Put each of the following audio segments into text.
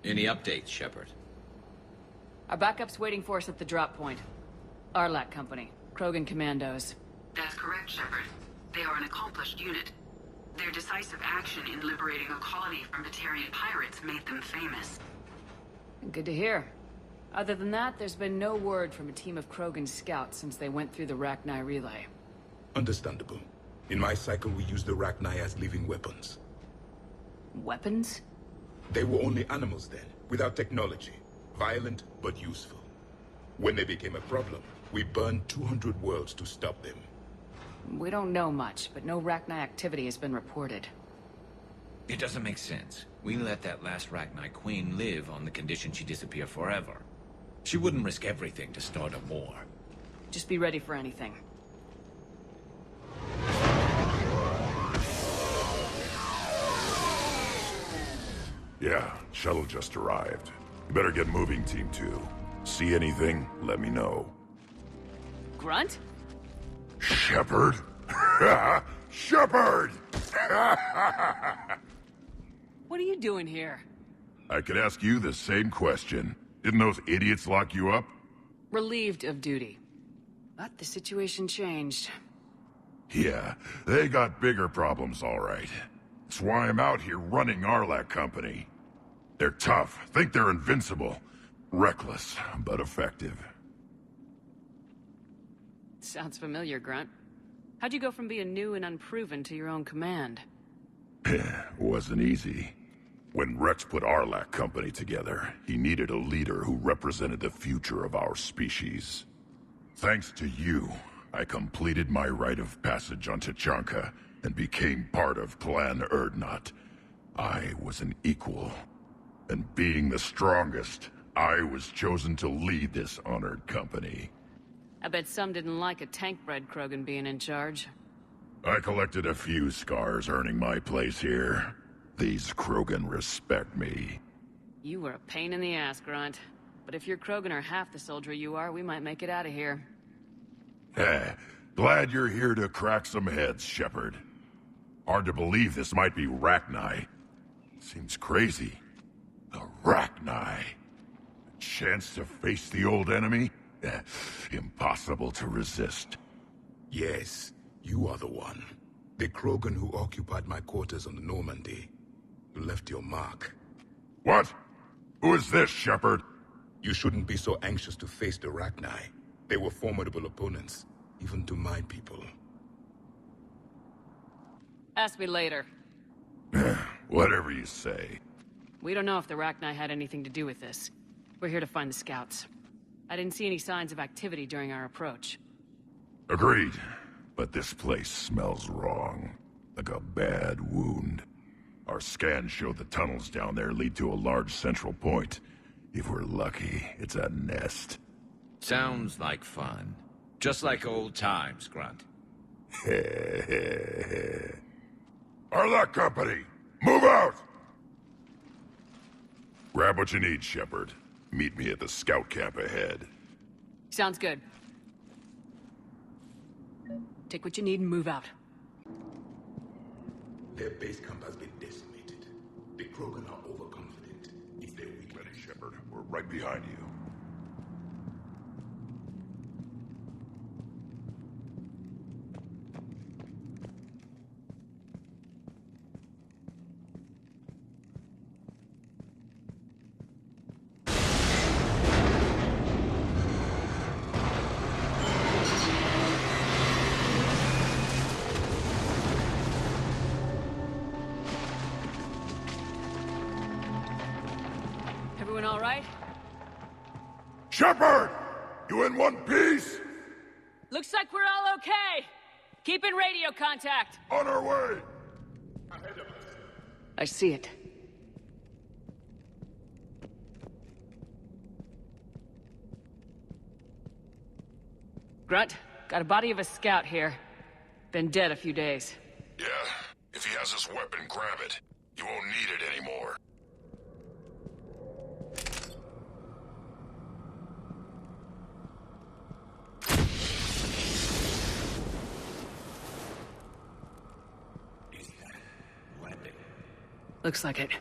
Any updates, Shepard? Our backup's waiting for us at the drop point. Arlac Company, Krogan Commandos. That's correct, Shepard. They are an accomplished unit. Their decisive action in liberating a colony from Batarian pirates made them famous. Good to hear. Other than that, there's been no word from a team of Krogan scouts since they went through the Rachni relay. Understandable. In my cycle, we use the Rachni as living weapons. Weapons? They were only animals then, without technology. Violent, but useful. When they became a problem, we burned 200 worlds to stop them. We don't know much, but no Rachni activity has been reported. It doesn't make sense. We let that last Rachni Queen live on the condition she disappear forever. She wouldn't risk everything to start a war. Just be ready for anything. Yeah, shuttle just arrived. You better get moving, Team 2. See anything, let me know. Grunt? Shepard? Shepard! What are you doing here? I could ask you the same question. Didn't those idiots lock you up? Relieved of duty. But the situation changed. Yeah, they got bigger problems, all right. That's why I'm out here running Arlac Company. They're tough, think they're invincible. Reckless, but effective. Sounds familiar, Grunt. How'd you go from being new and unproven to your own command? Wasn't easy. When Rex put Arlac Company together, he needed a leader who represented the future of our species. Thanks to you, I completed my rite of passage on Tachanka and became part of Clan Urdnot. I was an equal. And being the strongest, I was chosen to lead this honored company. I bet some didn't like a tank-bred Krogan being in charge. I collected a few scars earning my place here. These Krogan respect me. You were a pain in the ass, Grunt. But if your Krogan are half the soldier you are, we might make it out of here. Glad you're here to crack some heads, Shepard. Hard to believe this might be Rachni. Seems crazy. The Rachni. A chance to face the old enemy? Impossible to resist. Yes, you are the one. The Krogan who occupied my quarters on the Normandy. You left your mark. What? Who is this, Shepard? You shouldn't be so anxious to face the Rachni. They were formidable opponents, even to my people. Ask me later. Whatever you say. We don't know if the Rachni had anything to do with this. We're here to find the scouts. I didn't see any signs of activity during our approach. Agreed. But this place smells wrong. Like a bad wound. Our scans show the tunnels down there lead to a large central point. If we're lucky, it's a nest. Sounds like fun. Just like old times, Grunt. Arlac Company, move out! Grab what you need, Shepard. Meet me at the scout camp ahead. Sounds good. Take what you need and move out. Their base camp has been decimated. The Krogan are overconfident. If they're weak... Ready, Shepard. We're right behind you. Everyone all right? Shepard! You in one piece? Looks like we're all okay. Keep in radio contact. On our way! I see it. Grunt, got a body of a scout here. Been dead a few days. Yeah, if he has his weapon, grab it. You won't need it anymore. Looks like it.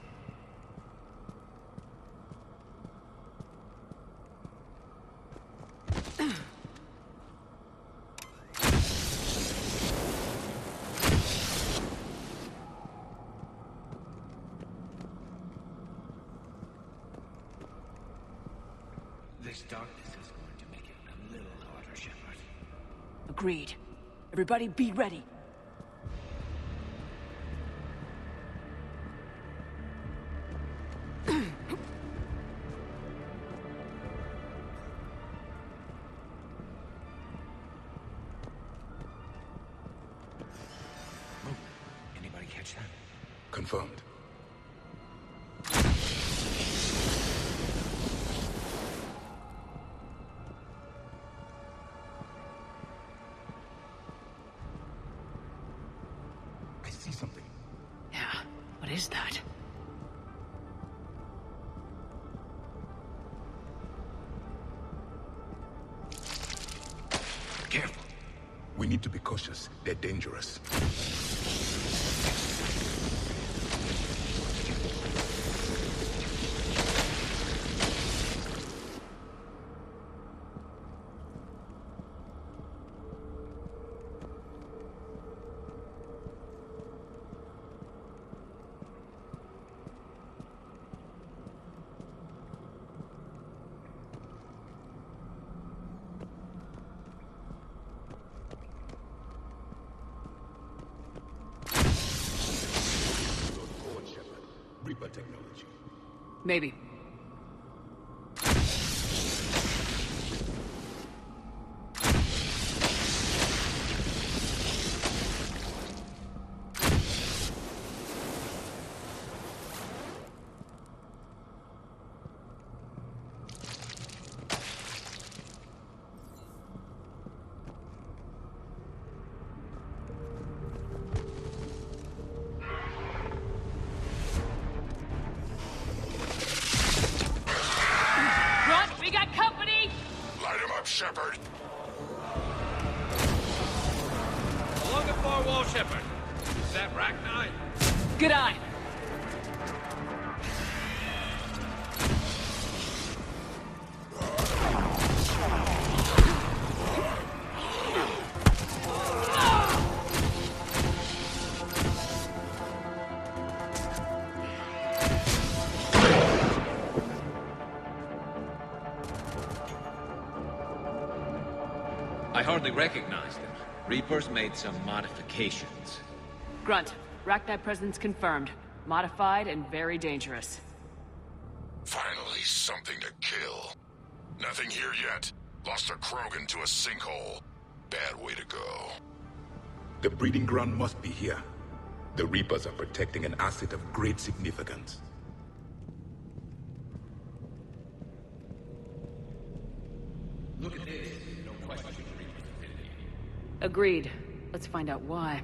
darkness is going to make it a little harder, Shepard. Agreed. Everybody be ready. Anybody catch that? Confirmed. I see something. Yeah, what is that? Careful. We need to be cautious. They're dangerous. Forward, Shepard. Reaper technology. Maybe. Grunt, we got company! Light him up, Shepard. Along the far wall, Shepard. Is that Rachni? Good eye. I hardly recognize them. Reapers made some modifications. Grunt, Rachni presence confirmed. Modified and very dangerous. Finally, something to kill. Nothing here yet. Lost a Krogan to a sinkhole. Bad way to go. The breeding ground must be here. The Reapers are protecting an asset of great significance. Look at this. No question Reapers have been here. Agreed. Let's find out why.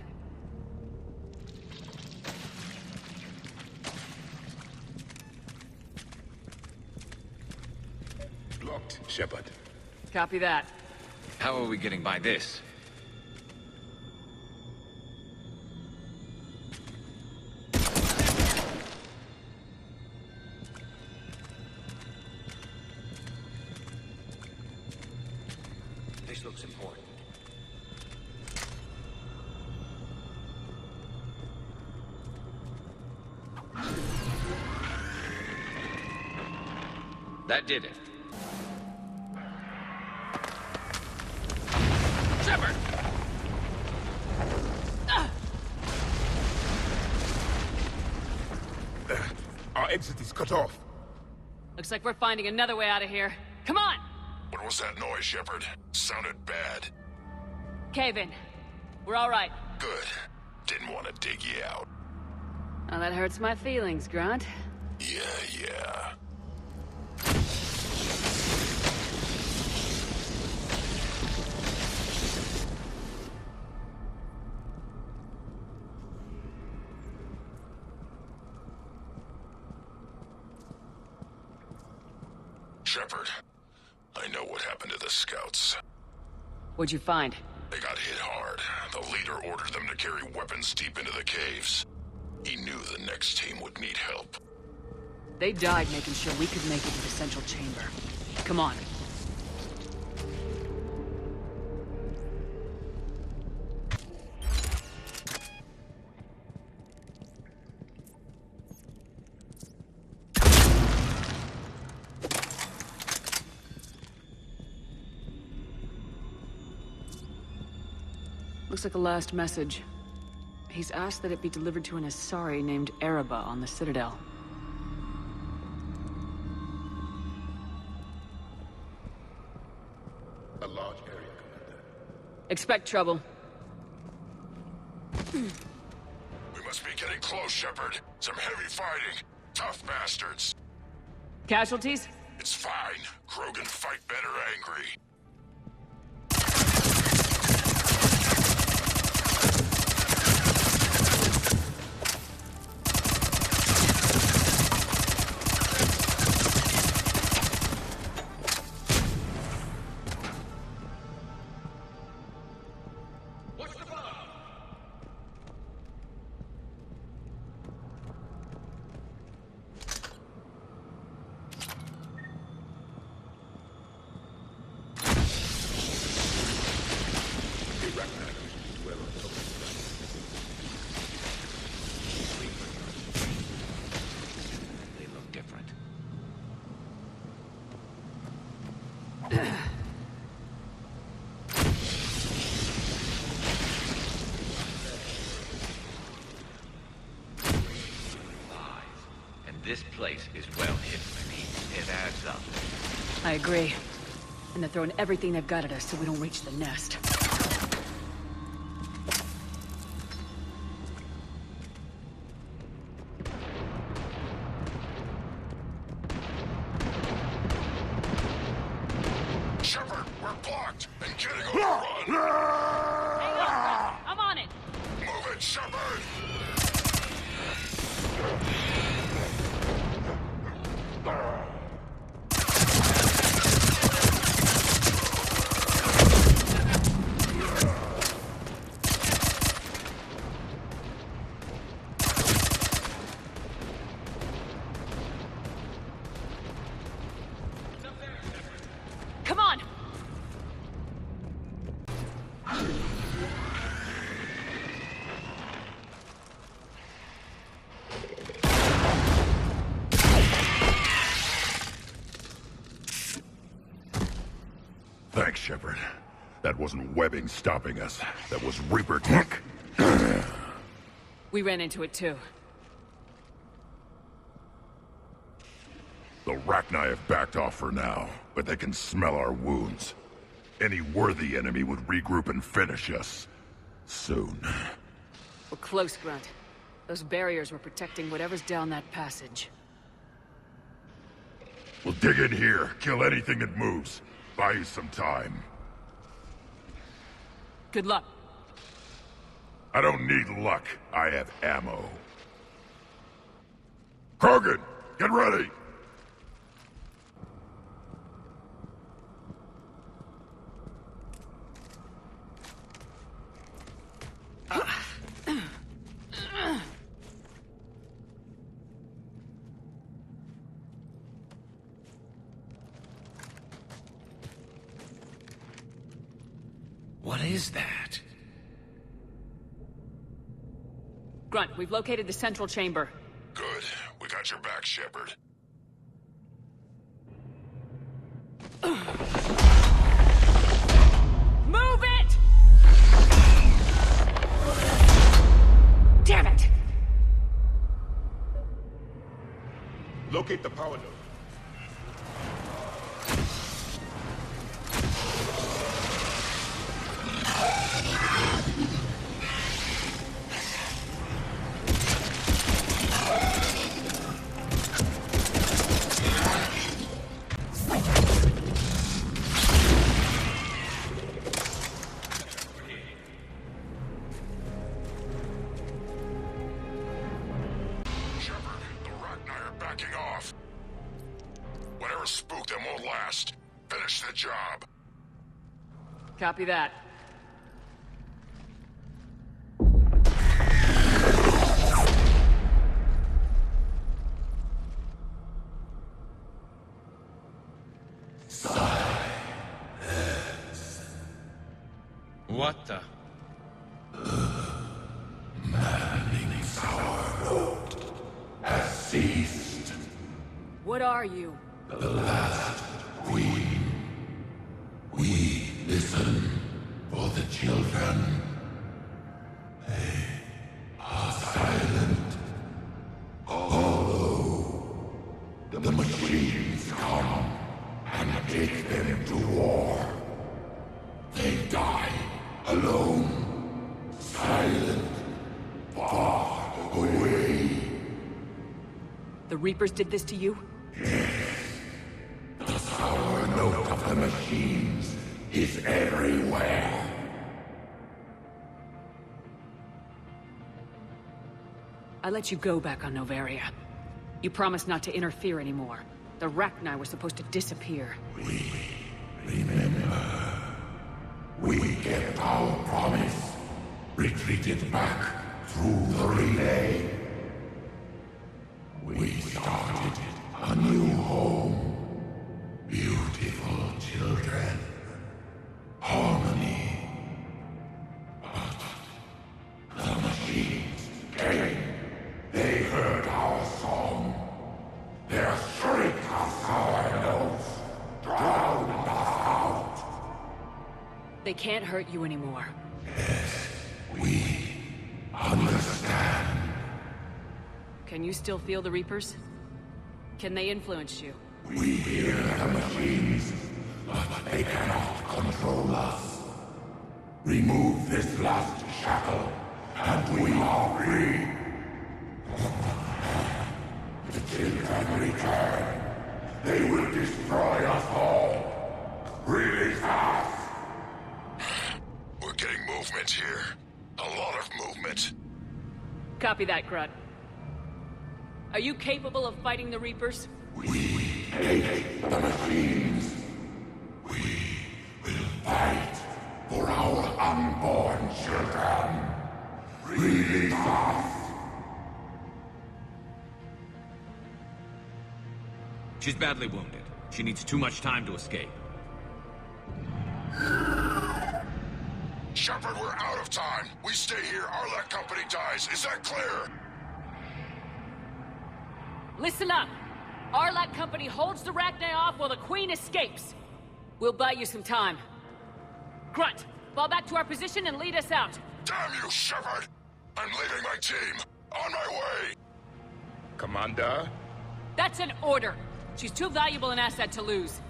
Blocked, Shepard. Copy that. How are we getting by this? This looks important. That did it. Shepard! Our exit is cut off. Looks like we're finding another way out of here. Come on! What was that noise, Shepard? Sounded bad. Cave in. We're all right. Good. Didn't want to dig you out. Oh, that hurts my feelings, Grunt. Yeah. Shepard, I know what happened to the scouts. What'd you find? They got hit hard. The leader ordered them to carry weapons deep into the caves. He knew the next team would need help. They died making sure we could make it to the central chamber. Come on. Looks like a last message. He's asked that it be delivered to an Asari named Ereba on the Citadel. A large area, Commander. Expect trouble. We must be getting close, Shepard. Some heavy fighting. Tough bastards. Casualties? It's fine. Krogan fight better angry. They look different. And this place is well hidden, Manny. It adds up. I agree. And they're throwing everything they've got at us so we don't reach the nest. Shepard, we're blocked and getting overrun. Hang on! I'm on it! Move it, Shepard! Come on! Thanks, Shepard. That wasn't webbing stopping us. That was Reaper tech. We ran into it too. The Rachni have backed off for now, but they can smell our wounds. Any worthy enemy would regroup and finish us. Soon. We're close, Grunt. Those barriers were protecting whatever's down that passage. We'll dig in here, kill anything that moves. Buy you some time. Good luck. I don't need luck. I have ammo. Krogan, get ready! What is that? Grunt, we've located the central chamber. Good. We got your back, Shepard. Move it! Damn it! Locate the power node. Shepard, the Rachni are backing off. Whatever spooked them won't last. Finish the job. Copy that. What the? Has ceased. What are you? The last queen. We listen for the children. The machines come and take them to war. They die alone, silent, far away. The Reapers did this to you? The sour note of the machines is everywhere. I let you go back on Novaria. You promised not to interfere anymore. The Rachni were supposed to disappear. Remember, we kept our promise. Retreated back through the relay. We started a new home. Beautiful children. Harmony. But the machines came. They heard our song. Their shriek of sour notes drowned us out. They can't hurt you anymore. We understand. Can you still feel the Reapers? Can they influence you? We hear the machines, but they cannot control us. Remove this last shackle, and we are free. The children return. They will destroy us all. Release us! We're getting movement here. A lot of movement. Copy that, Grunt. Are you capable of fighting the Reapers? We hate the machines. We will fight for our unborn children. Release us! She's badly wounded. She needs too much time to escape. Shepard, we're out of time. We stay here, Arlec Company dies. Is that clear? Listen up! Arlec Company holds the Rachni off while the Queen escapes. We'll buy you some time. Grunt, fall back to our position and lead us out. Damn you, Shepard! I'm leaving my team. On my way! Commander? That's an order. She's too valuable an asset to lose.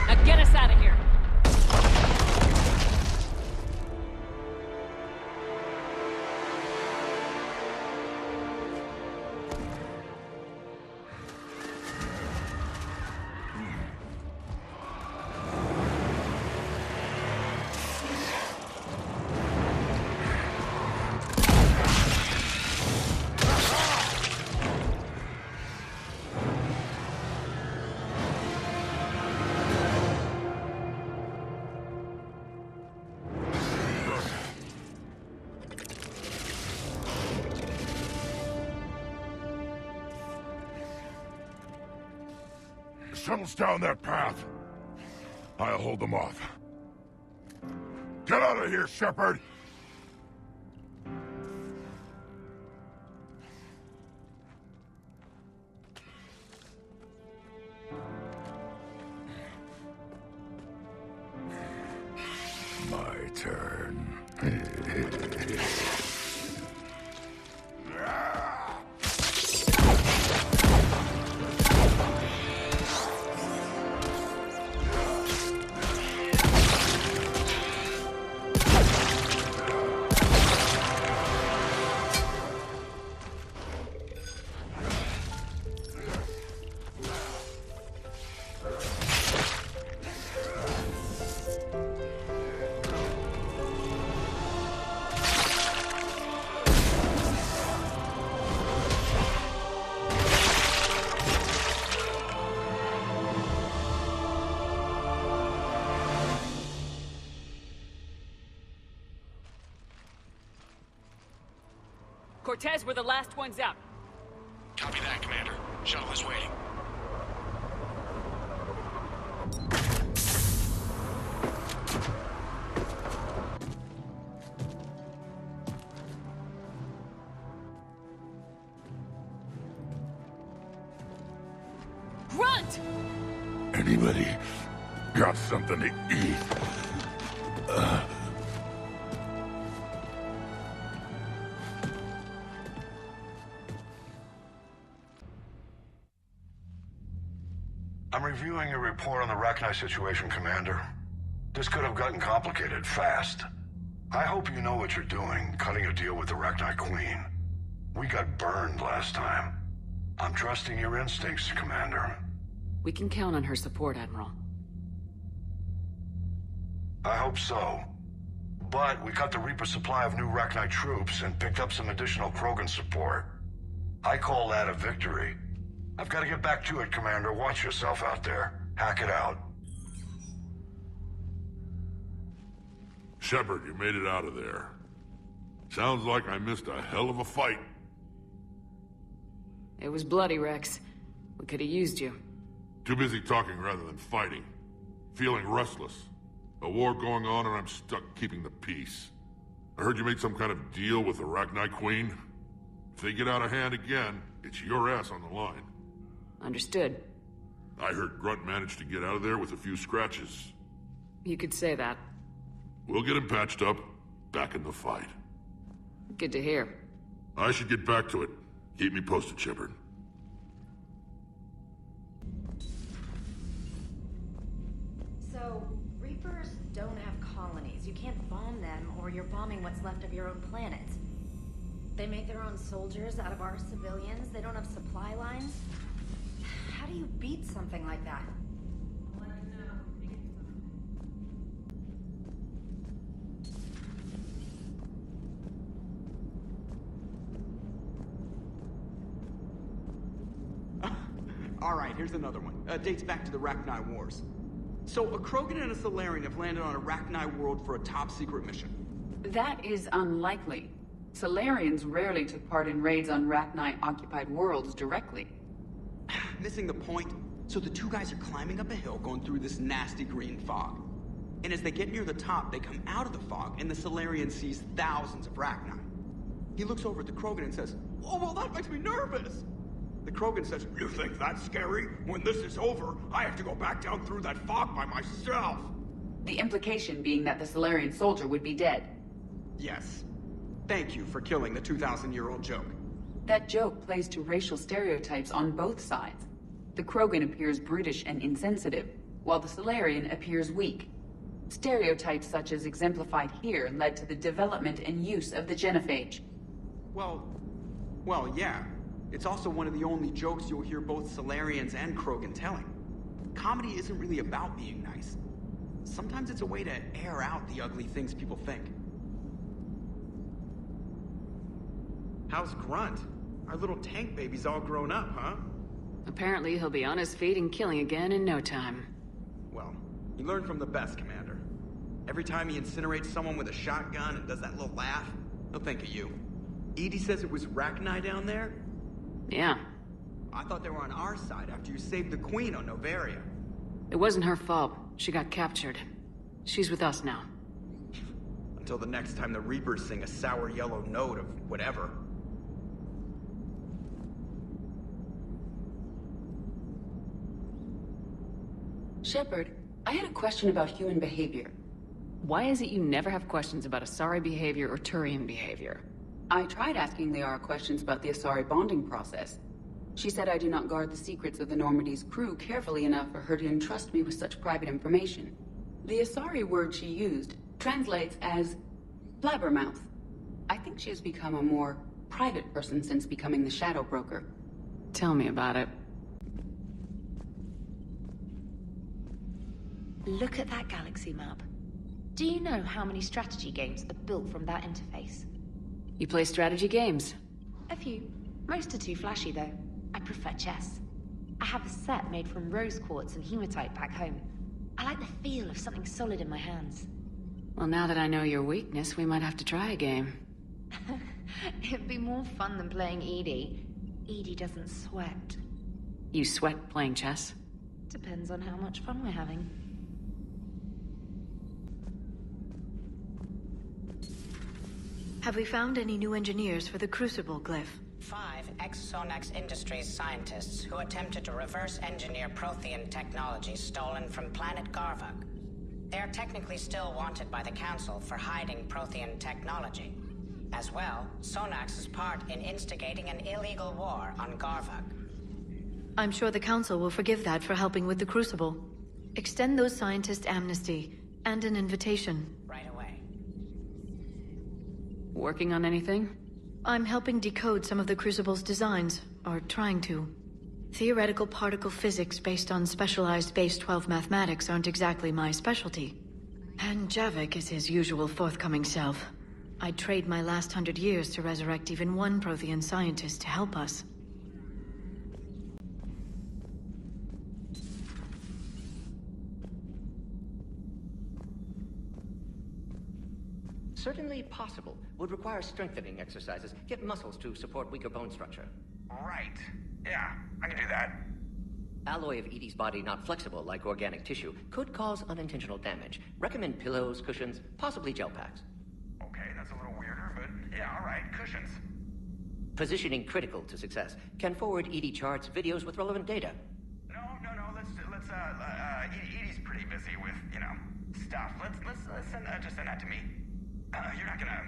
Now get us out of here. Shuttle's down that path. I'll hold them off. Get out of here, Shepard! My turn. Cortez, we're the last ones out. Copy that, Commander. Shuttle is waiting. Grunt! Anybody got something to eat? I'm reviewing your report on the Rachni situation, Commander. This could have gotten complicated fast. I hope you know what you're doing, cutting a deal with the Rachni Queen. We got burned last time. I'm trusting your instincts, Commander. We can count on her support, Admiral. I hope so. But we cut the Reaper supply of new Rachni troops and picked up some additional Krogan support. I call that a victory. I've got to get back to it, Commander. Watch yourself out there. Hack it out. Shepard, you made it out of there. Sounds like I missed a hell of a fight. It was bloody, Rex. We could have used you. Too busy talking rather than fighting. Feeling restless. A war going on and I'm stuck keeping the peace. I heard you made some kind of deal with the Rachni Queen. If they get out of hand again, it's your ass on the line. Understood. I heard Grunt managed to get out of there with a few scratches. You could say that. We'll get him patched up, back in the fight. Good to hear. I should get back to it. Keep me posted, Shepard. So, Reapers don't have colonies. You can't bomb them, or you're bombing what's left of your own planet. They make their own soldiers out of our civilians. They don't have supply lines. How do you beat something like that? Alright, here's another one. Dates back to the Rachni Wars. So, a Krogan and a Salarian have landed on a Rachni world for a top-secret mission. That is unlikely. Salarians rarely took part in raids on Rachni-occupied worlds directly. Missing the point? So the two guys are climbing up a hill going through this nasty green fog. And as they get near the top, they come out of the fog, and the Salarian sees thousands of Rachni. He looks over at the Krogan and says, "Oh, well, that makes me nervous!" The Krogan says, "You think that's scary? When this is over, I have to go back down through that fog by myself!" The implication being that the Salarian soldier would be dead. Yes. Thank you for killing the 2,000-year-old joke. That joke plays to racial stereotypes on both sides. The Krogan appears brutish and insensitive, while the Salarian appears weak. Stereotypes such as exemplified here led to the development and use of the genophage. Well, yeah. It's also one of the only jokes you'll hear both Salarians and Krogan telling. Comedy isn't really about being nice. Sometimes it's a way to air out the ugly things people think. How's Grunt? Our little tank baby's all grown up, huh? Apparently he'll be on his feet and killing again in no time. Well, he learned from the best, Commander. Every time he incinerates someone with a shotgun and does that little laugh, he'll think of you. Edie says it was Rachni down there? Yeah. I thought they were on our side after you saved the Queen on Novaria. It wasn't her fault. She got captured. She's with us now. Until the next time the Reapers sing a sour yellow note of whatever. Shepard, I had a question about human behavior. Why is it you never have questions about Asari behavior or Turian behavior? I tried asking Liara questions about the Asari bonding process. She said I do not guard the secrets of the Normandy's crew carefully enough for her to entrust me with such private information. The Asari word she used translates as blabbermouth. I think she has become a more private person since becoming the Shadow Broker. Tell me about it. Look at that galaxy map. Do you know how many strategy games are built from that interface? You play strategy games? A few. Most are too flashy, though. I prefer chess. I have a set made from rose quartz and hematite back home. I like the feel of something solid in my hands. Well, now that I know your weakness, we might have to try a game. It'd be more fun than playing Edie. Edie doesn't sweat. You sweat playing chess? Depends on how much fun we're having. Have we found any new engineers for the Crucible glyph? 5 ex-Sonax Industries scientists who attempted to reverse engineer Prothean technology stolen from planet Garvuk. They are technically still wanted by the Council for hiding Prothean technology. As well, Sonax's part in instigating an illegal war on Garvuk. I'm sure the Council will forgive that for helping with the Crucible. Extend those scientists amnesty, and an invitation. Right away. Working on anything? I'm helping decode some of the Crucible's designs, or trying to. Theoretical particle physics based on specialized base 12 mathematics aren't exactly my specialty. And Javik is his usual forthcoming self. I'd trade my last 100 years to resurrect even one Prothean scientist to help us. Certainly possible. Would require strengthening exercises. Get muscles to support weaker bone structure. Right. Yeah, I can do that. Alloy of Edie's body not flexible like organic tissue could cause unintentional damage. Recommend pillows, cushions, possibly gel packs. Okay, that's a little weirder, but yeah, alright, cushions. Positioning critical to success. Can forward Edie charts, videos with relevant data. No, Edie's pretty busy with, stuff. Let's just send that to me. You're not gonna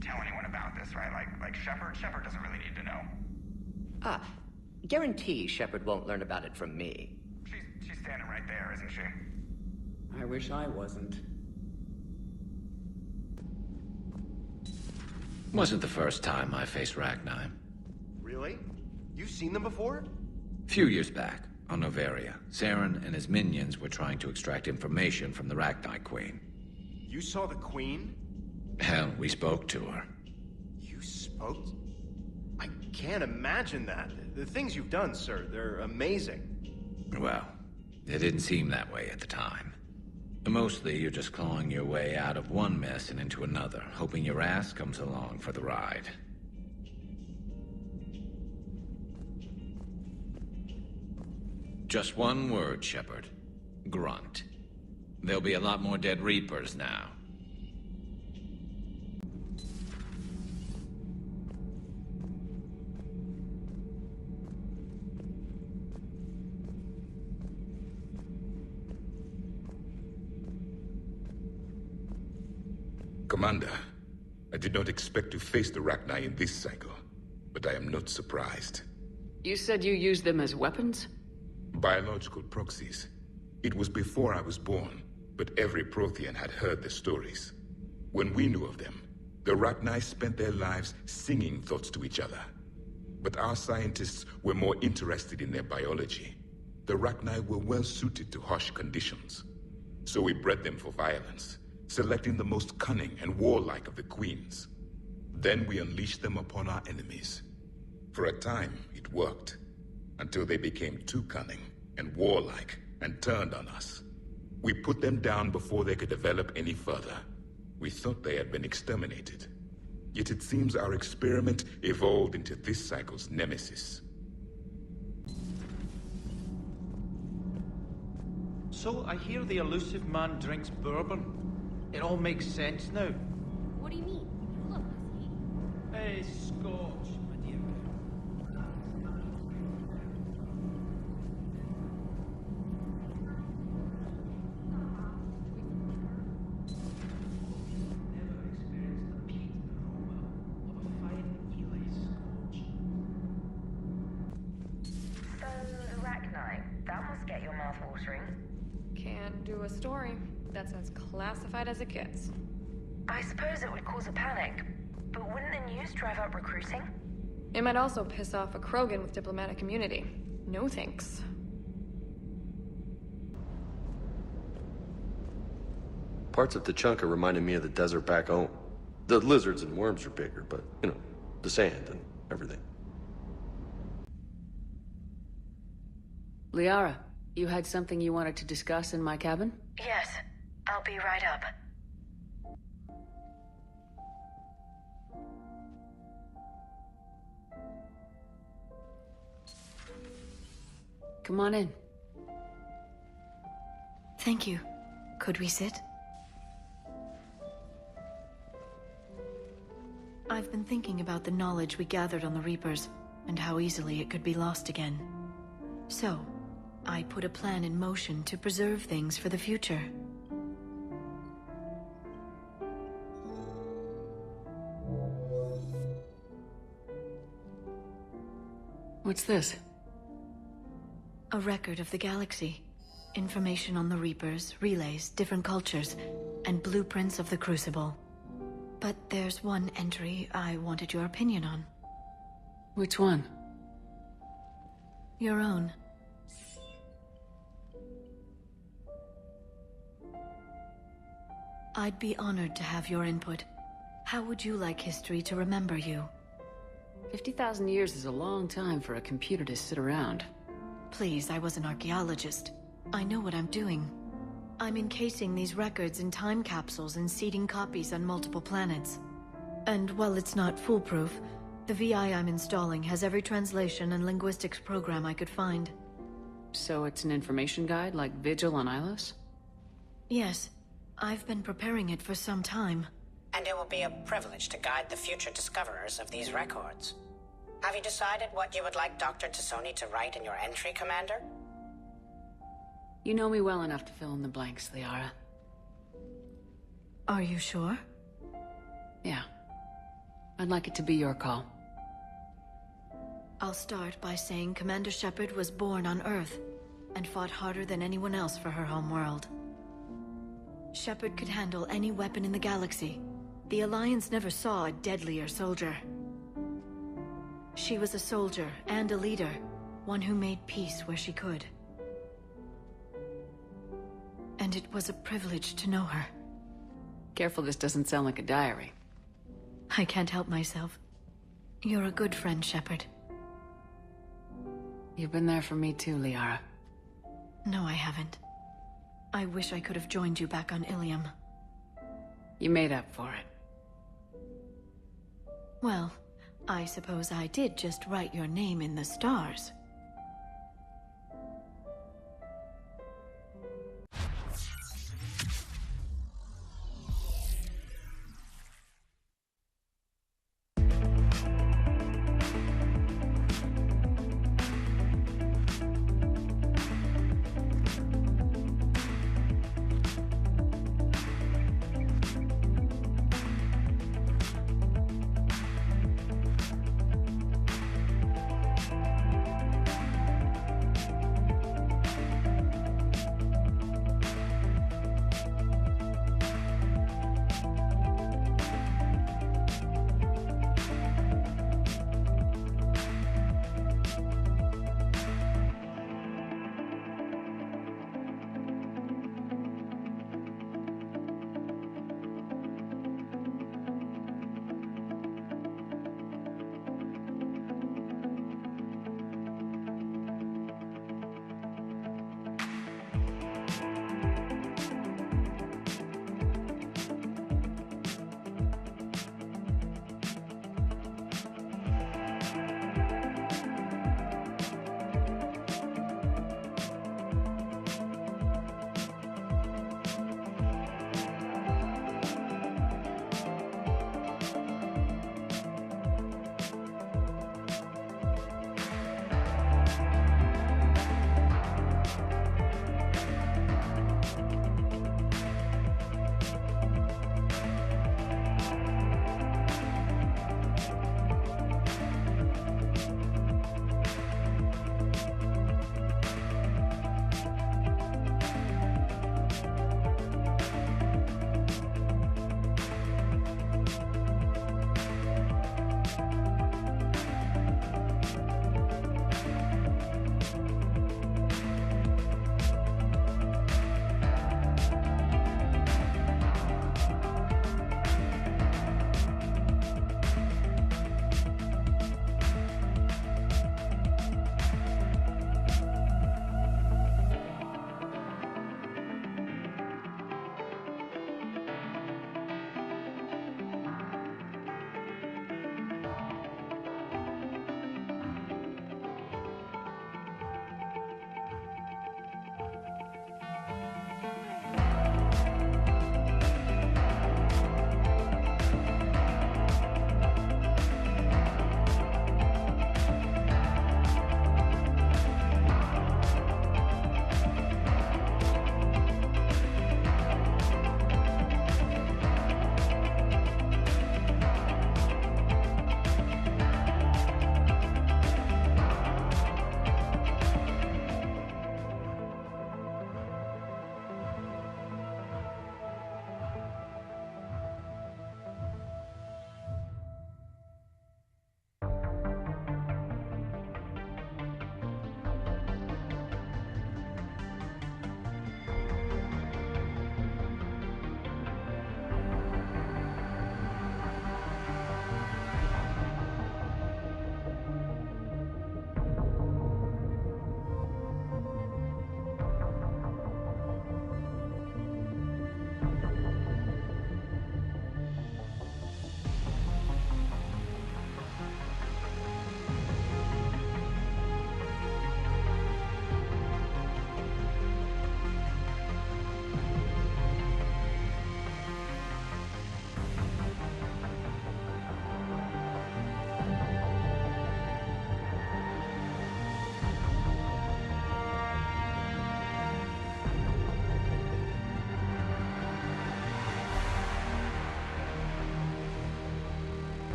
tell anyone about this, right? Like Shepard? Shepard doesn't really need to know. Guarantee Shepard won't learn about it from me. She's standing right there, isn't she? I wish I wasn't. Wasn't the first time I faced Ragni. Really? You've seen them before? Few years back, on Novaria, Saren and his minions were trying to extract information from the Ragni Queen. You saw the Queen? Hell, we spoke to her. You spoke? I can't imagine that. The things you've done, sir, they're amazing. Well, it didn't seem that way at the time. Mostly, you're just clawing your way out of one mess and into another, hoping your ass comes along for the ride. Just one word, Shepard. Grunt. There'll be a lot more dead Reapers now. Commander, I did not expect to face the Rachni in this cycle, but I am not surprised. You said you used them as weapons? Biological proxies. It was before I was born, but every Prothean had heard the stories. When we knew of them, the Rachni spent their lives singing thoughts to each other. But our scientists were more interested in their biology. The Rachni were well suited to harsh conditions. So we bred them for violence, selecting the most cunning and warlike of the queens. Then we unleashed them upon our enemies. For a time, it worked, until they became too cunning and warlike and turned on us. We put them down before they could develop any further. We thought they had been exterminated. Yet it seems our experiment evolved into this cycle's nemesis. So I hear the elusive man drinks bourbon. It all makes sense now. What do you mean? You look whiskey. Hey, Scotch, my dear girl. Never experienced the peat aroma of a fine Ely Scotch. So, the Rachni, that must get your mouth watering. Can't do a story. That's as classified as it gets. I suppose it would cause a panic, but wouldn't the news drive up recruiting? It might also piss off a Krogan with diplomatic immunity. No thanks. Parts of Tachanka reminded me of the desert back home. The lizards and worms are bigger, but, the sand and everything. Liara, you had something you wanted to discuss in my cabin? Yes, I'll be right up. Come on in. Thank you. Could we sit? I've been thinking about the knowledge we gathered on the Reapers, and how easily it could be lost again. So, I put a plan in motion to preserve things for the future. What's this? A record of the galaxy. Information on the Reapers, relays, different cultures, and blueprints of the Crucible. But there's one entry I wanted your opinion on. Which one? Your own. I'd be honored to have your input. How would you like history to remember you? 50,000 years is a long time for a computer to sit around. Please, I was an archaeologist. I know what I'm doing. I'm encasing these records in time capsules and seeding copies on multiple planets. And while it's not foolproof, the VI I'm installing has every translation and linguistics program I could find. So it's an information guide like Vigil on Ilos? Yes. I've been preparing it for some time. And it will be a privilege to guide the future discoverers of these records. Have you decided what you would like Dr. Tassoni to write in your entry, Commander? You know me well enough to fill in the blanks, Liara. Are you sure? Yeah. I'd like it to be your call. I'll start by saying Commander Shepard was born on Earth, and fought harder than anyone else for her home world. Shepard could handle any weapon in the galaxy. The Alliance never saw a deadlier soldier. She was a soldier and a leader, one who made peace where she could. And it was a privilege to know her. Careful this doesn't sound like a diary. I can't help myself. You're a good friend, Shepard. You've been there for me too, Liara. No, I haven't. I wish I could have joined you back on Ilium. You made up for it. Well, I suppose I did just write your name in the stars.